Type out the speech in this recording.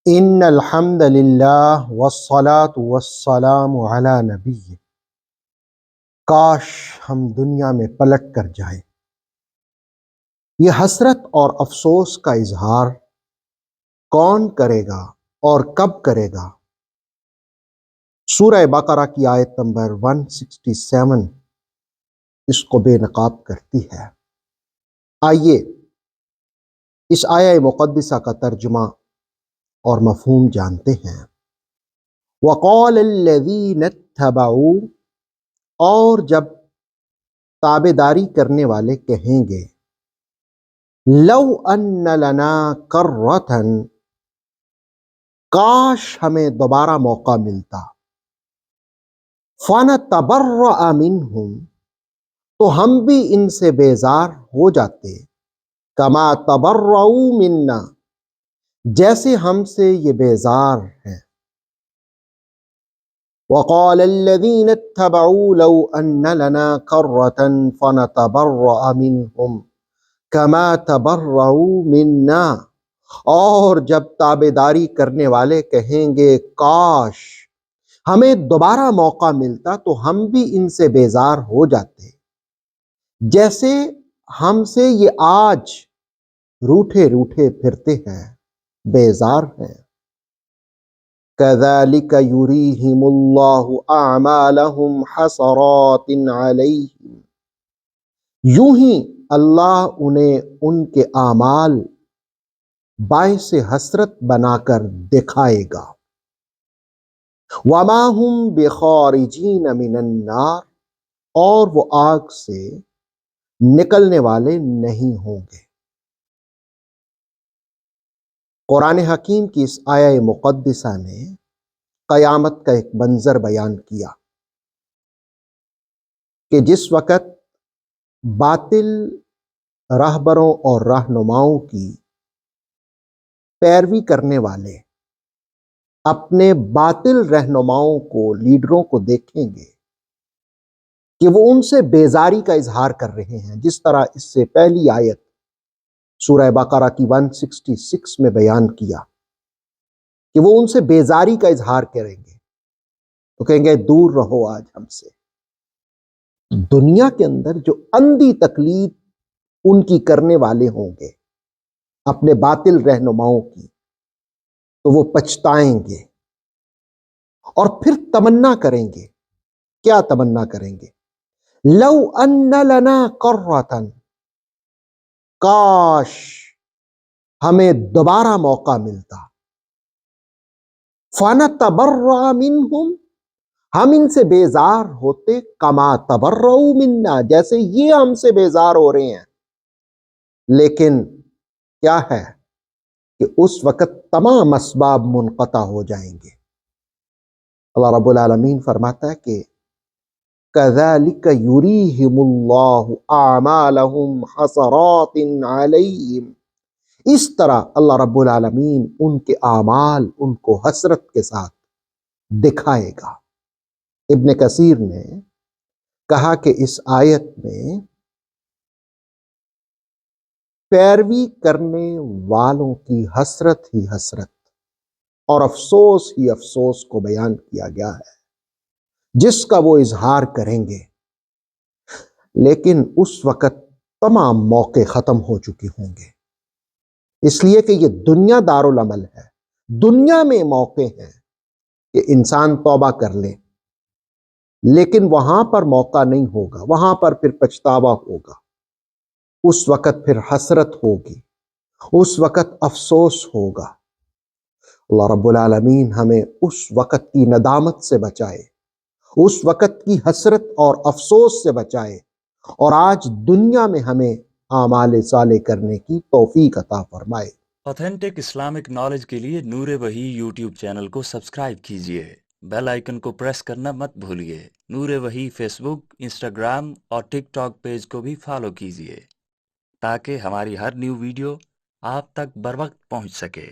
ان الحمد للہ والصلاة والسلام علی نبی، کاش ہم دنیا میں پلٹ کر جائیں۔ یہ حسرت اور افسوس کا اظہار کون کرے گا اور کب کرے گا؟ سورہ بقرہ کی آیت نمبر 167 اس کو بے نقاب کرتی ہے۔ آئیے اس آیہ مقدسہ کا ترجمہ اور مفہوم جانتے ہیں۔ وَقَالَ الَّذِينَ اتَّبَعُوا، اور جب تابع داری کرنے والے کہیں گے، لَوْ أَنَّ لَنَا كَرَّةً، کاش ہمیں دوبارہ موقع ملتا، فَنَتَبَرَّأَ مِنْهُمْ، تو ہم بھی ان سے بیزار ہو جاتے، كَمَا تَبَرَّؤُوا مِنَّا، جیسے ہم سے یہ بیزار ہیں۔ وَقَالَ الَّذِينَ اتَّبَعُوا لَوْ أَنَّ لَنَا كَرَّةً فَنَتَبَرَّأَ مِنْهُمْ كَمَا تَبَرَّؤُوا مِنَّا، اور جب تابع داری کرنے والے کہیں گے، کاش ہمیں دوبارہ موقع ملتا تو ہم بھی ان سے بیزار ہو جاتے، جیسے ہم سے یہ آج روٹھے روٹھے پھرتے ہیں، بیزار ہیں۔ كَذَلِكَ يُرِيهِمُ اللَّهُ أَعْمَالَهُمْ حَسَرَاتٍ عَلَيْهِمْ، یوں ہی اللہ انہیں ان کے اعمال باعث حسرت بنا کر دکھائے گا۔ وَمَا هُمْ بِخَارِجِينَ مِنَ النَّارِ، اور وہ آگ سے نکلنے والے نہیں ہوں گے۔ قرآن حکیم کی اس آیہ مقدسہ نے قیامت کا ایک منظر بیان کیا کہ جس وقت باطل راہبروں اور رہنماؤں کی پیروی کرنے والے اپنے باطل رہنماؤں کو، لیڈروں کو دیکھیں گے کہ وہ ان سے بیزاری کا اظہار کر رہے ہیں، جس طرح اس سے پہلی آیت سورہ بقرہ کی 166 میں بیان کیا کہ وہ ان سے بیزاری کا اظہار کریں گے، تو کہیں گے دور رہو آج ہم سے۔ دنیا کے اندر جو اندھی تقلید ان کی کرنے والے ہوں گے اپنے باطل رہنماؤں کی، تو وہ پچھتائیں گے اور پھر تمنا کریں گے۔ کیا تمنا کریں گے؟ لو ان لنا کرۃ، کاش ہمیں دوبارہ موقع ملتا، فنتبرأ منہم، ہم ان سے بیزار ہوتے، کما تبرؤوا منا، جیسے یہ ہم سے بیزار ہو رہے ہیں۔ لیکن کیا ہے کہ اس وقت تمام اسباب منقطع ہو جائیں گے۔ اللہ رب العالمین فرماتا ہے کہ كَذَلِكَ يُرِيهِمُ اللَّهُ أَعْمَالَهُمْ حَسَرَاتٍ عَلَيْهِمْ، اس طرح اللہ رب العالمین ان کے اعمال ان کو حسرت کے ساتھ دکھائے گا۔ ابن کثیر نے کہا کہ اس آیت میں پیروی کرنے والوں کی حسرت ہی حسرت اور افسوس ہی افسوس کو بیان کیا گیا ہے، جس کا وہ اظہار کریں گے۔ لیکن اس وقت تمام موقع ختم ہو چکے ہوں گے، اس لیے کہ یہ دنیا دارالعمل ہے، دنیا میں موقع ہے کہ انسان توبہ کر لے، لیکن وہاں پر موقع نہیں ہوگا، وہاں پر پھر پچھتاوا ہوگا، اس وقت پھر حسرت ہوگی، اس وقت افسوس ہوگا۔ اللہ رب العالمین ہمیں اس وقت کی ندامت سے بچائے، اس وقت کی حسرت اور افسوس سے بچائے، اور آج دنیا میں ہمیں اعمال صالح کرنے کی توفیق عطا فرمائے۔ آتھینٹک اسلامک نالج کے لیے نور وحی یوٹیوب چینل کو سبسکرائب کیجیے، بیل آئیکن کو پریس کرنا مت بھولیے۔ نور وحی فیس بک، انسٹاگرام اور ٹک ٹاک پیج کو بھی فالو کیجیے تاکہ ہماری ہر نیو ویڈیو آپ تک بر وقت پہنچ سکے۔